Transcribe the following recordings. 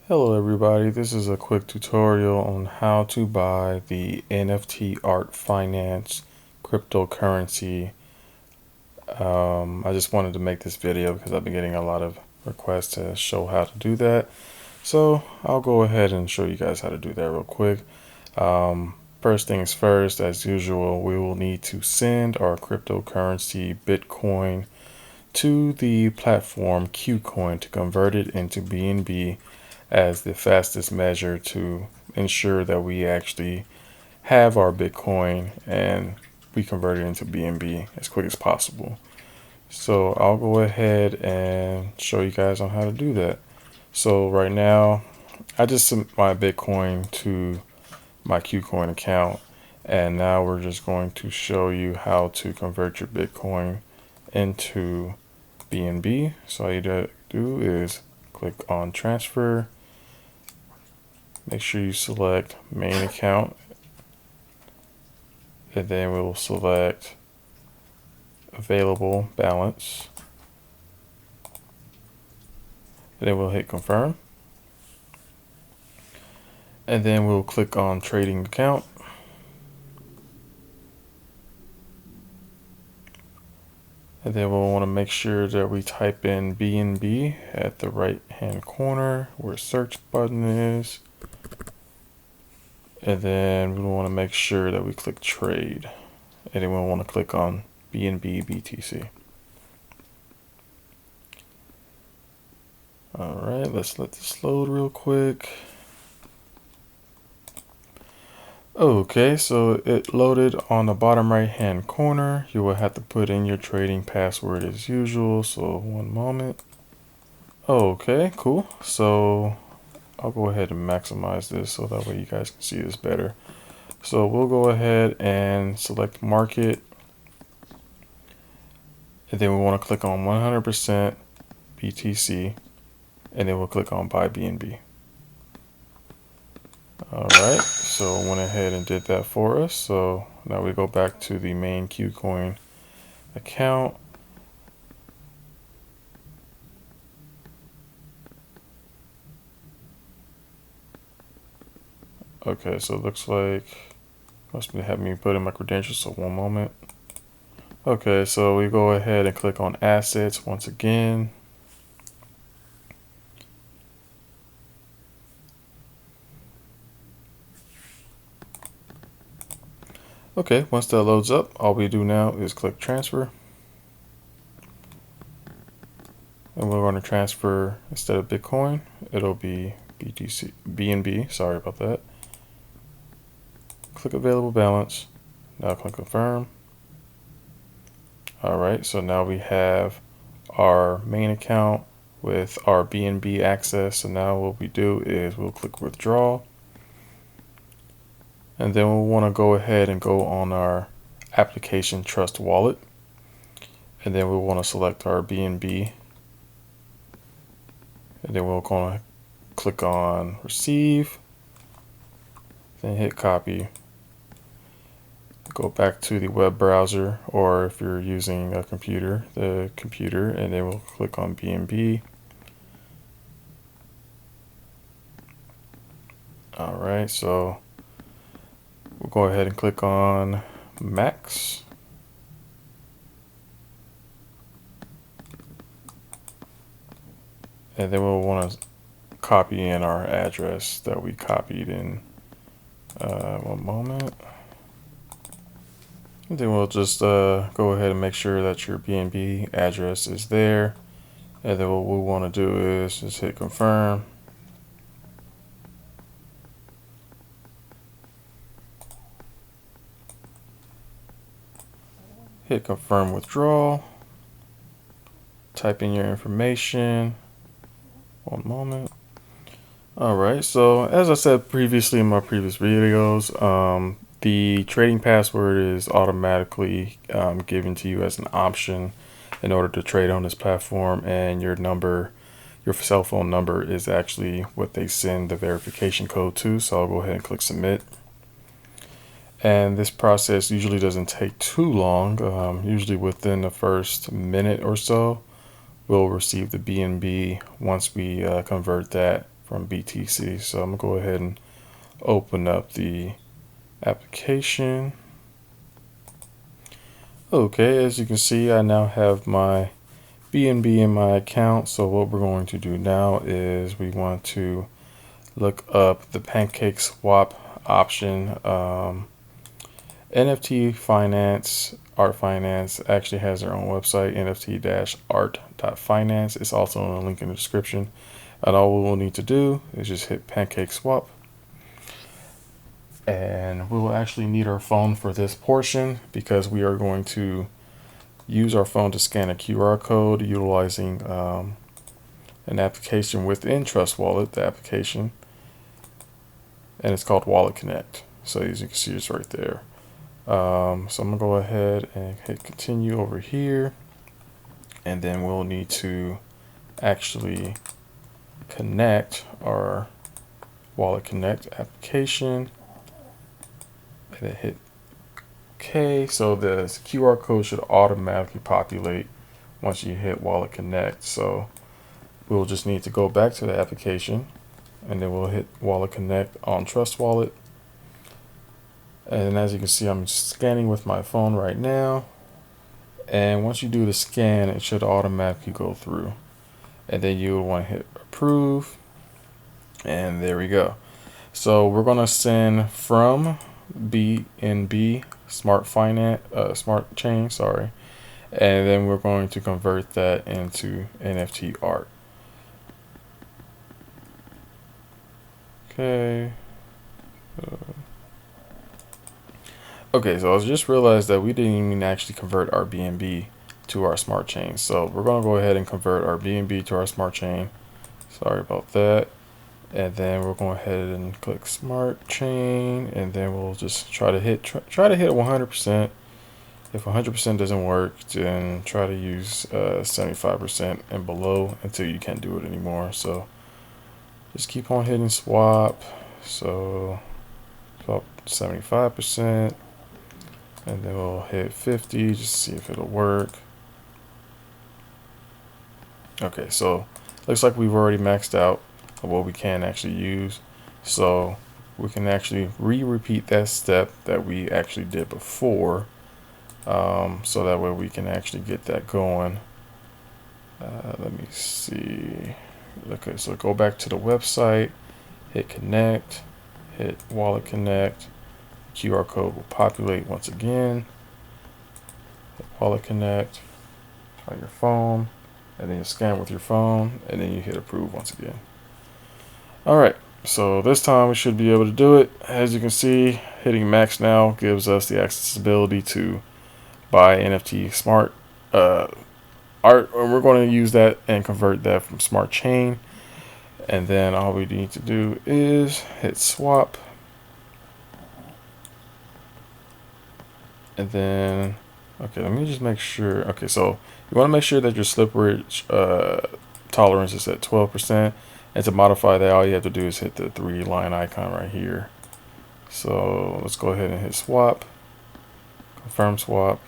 Hello everybody, this is a quick tutorial on how to buy the NFT Art.Finance cryptocurrency. I just wanted to make this video because I've been getting a lot of requests to show how to do that. So I'll go ahead and show you guys how to do that real quick. First things first, as usual, we will need to send our cryptocurrency Bitcoin to the platform Kucoin to convert it into BNB as the fastest measure to ensure that we actually have our Bitcoin and we convert it into BNB as quick as possible. So I'll go ahead and show you guys on how to do that. So right now, I just sent my Bitcoin to my Kucoin account, and now we're just going to show you how to convert your Bitcoin into BNB. So all you do is click on transfer. Make sure you select main account, and then we'll select available balance, and then we'll hit confirm, and then we'll click on trading account, and then we'll want to make sure that we type in BNB at the right hand corner where search button is. And then we want to make sure that we click trade. And then we'll want to click on BNB BTC. Alright, let's let this load real quick. Okay, so it loaded on the bottom right hand corner. You will have to put in your trading password as usual. So one moment. Okay, cool. So I'll go ahead and maximize this so that way you guys can see this better. So we'll go ahead and select market, and then we want to click on 100% BTC, and then we'll click on buy BNB. Alright, so went ahead and did that for us. So now we go back to the main Kucoin account. Okay, so it looks like must be having me put in my credentials, so one moment. Okay, so we go ahead and click on assets once again. Okay, once that loads up, all we do now is click transfer. And we're going to transfer, instead of Bitcoin, it'll be BNB, sorry about that. Click available balance, now click confirm. Alright, so now we have our main account with our BNB access. So now what we do is we'll click withdraw. And then we'll want to go ahead and go on our application TrustWallet. And then we'll want to select our BNB. And then we're going to click on receive. Then hit copy. Go back to the web browser, or if you're using a computer, the computer, and then we'll click on BNB. Alright, so we'll go ahead and click on max. And then we'll want to copy in our address that we copied in. One moment. And then we'll just go ahead and make sure that your BNB address is there. And then what we want to do is just hit confirm. Hit confirm withdrawal. Type in your information. One moment. Alright, so as I said previously in my previous videos, the trading password is automatically given to you as an option in order to trade on this platform, and your number, your cell phone number, is actually what they send the verification code to. So I'll go ahead and click submit. And this process usually doesn't take too long. Usually within the first minute or so, we'll receive the BNB once we convert that from BTC. So I'm gonna go ahead and open up the application. Okay, as you can see, I now have my BNB in my account. So what we're going to do now is we want to look up the pancake swap option. NFT Finance, Art.Finance actually has their own website, NFT-art.finance. It's also in a link in the description. And all we'll need to do is just hit pancake swap. And we will actually need our phone for this portion because we are going to use our phone to scan a QR code utilizing an application within TrustWallet, the application. And it's called WalletConnect. So as you can see, it's right there. So I'm gonna go ahead and hit continue over here, and then we'll need to actually connect our WalletConnect application, and then hit OK. So the QR code should automatically populate once you hit WalletConnect. So we'll just need to go back to the application, and then we'll hit WalletConnect on TrustWallet. And as you can see, I'm scanning with my phone right now. And once you do the scan, it should automatically go through. And then you want to hit approve. And there we go. So we're going to send from BNB Smart Chain, sorry. And then we're going to convert that into NFT art. Okay. Okay, so I just realized that we didn't even actually convert our BNB to our smart chain. So we're going to go ahead and convert our BNB to our smart chain. Sorry about that. And then we'll go ahead and click smart chain, and then we'll just try to hit 100%. If 100% doesn't work, then try to use 75% and below until you can't do it anymore. So just keep on hitting swap. So swap 75%. And then we'll hit 50 just to see if it'll work. Okay, so looks like we've already maxed out what we can actually use. So we can actually repeat that step that we actually did before. So that way we can actually get that going. Let me see. Okay, so go back to the website, hit connect, hit WalletConnect. QR code will populate once again. WalletConnect on your phone, and then you scan with your phone, and then you hit approve once again. Alright, so this time we should be able to do it. As you can see, hitting max now gives us the accessibility to buy NFT smart art, and we're going to use that and convert that from smart chain. And then all we need to do is hit swap. And then, okay, let me just make sure. Okay, so you want to make sure that your slippery tolerance is at 12%. And to modify that, all you have to do is hit the 3-line icon right here. So let's go ahead and hit swap, confirm swap.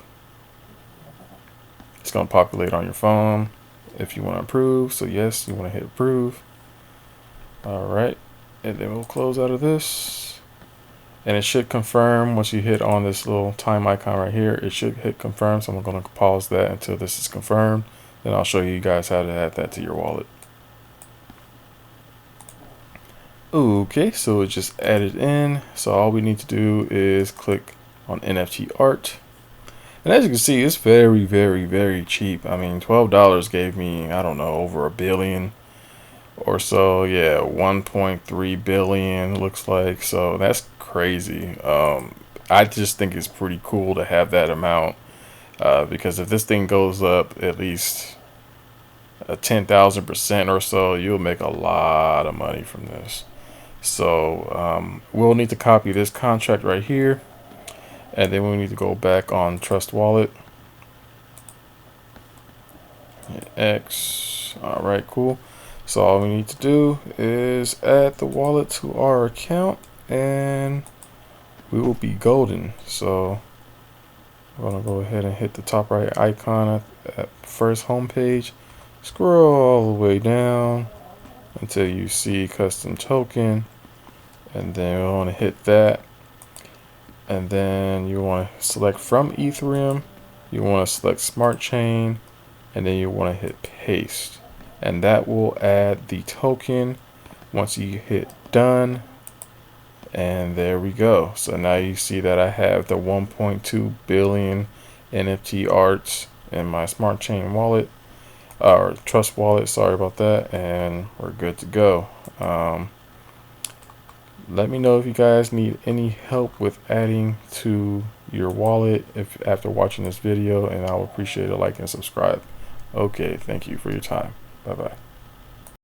It's going to populate on your phone if you want to approve. So yes, you want to hit approve. All right, and then we'll close out of this. And it should confirm once you hit on this little time icon right here. It should hit confirm. So I'm going to pause that until this is confirmed. Then I'll show you guys how to add that to your wallet. Okay, so it's just added in. So all we need to do is click on NFT art. And as you can see, it's very, very, very cheap. I mean, $12 gave me, I don't know, over $1 billion or so. Yeah, 1.3 billion looks like. So that's crazy. I just think it's pretty cool to have that amount, because if this thing goes up at least 10,000% or so, you'll make a lot of money from this. So we'll need to copy this contract right here, and then we need to go back on TrustWallet. X. All right, cool. So all we need to do is add the wallet to our account, and we will be golden. So I'm gonna go ahead and hit the top right icon at first home page, scroll all the way down until you see custom token, and then you want to hit that, and then you want to select from Ethereum, you want to select Smart Chain, and then you want to hit paste, and that will add the token once you hit done. And there we go. So now you see that I have the 1.2 billion NFT arts in my Smart Chain wallet, or Trust Wallet, sorry about that, and we're good to go. Let me know if you guys need any help with adding to your wallet after watching this video, and I'll appreciate a like and subscribe. Okay, thank you for your time. Bye bye.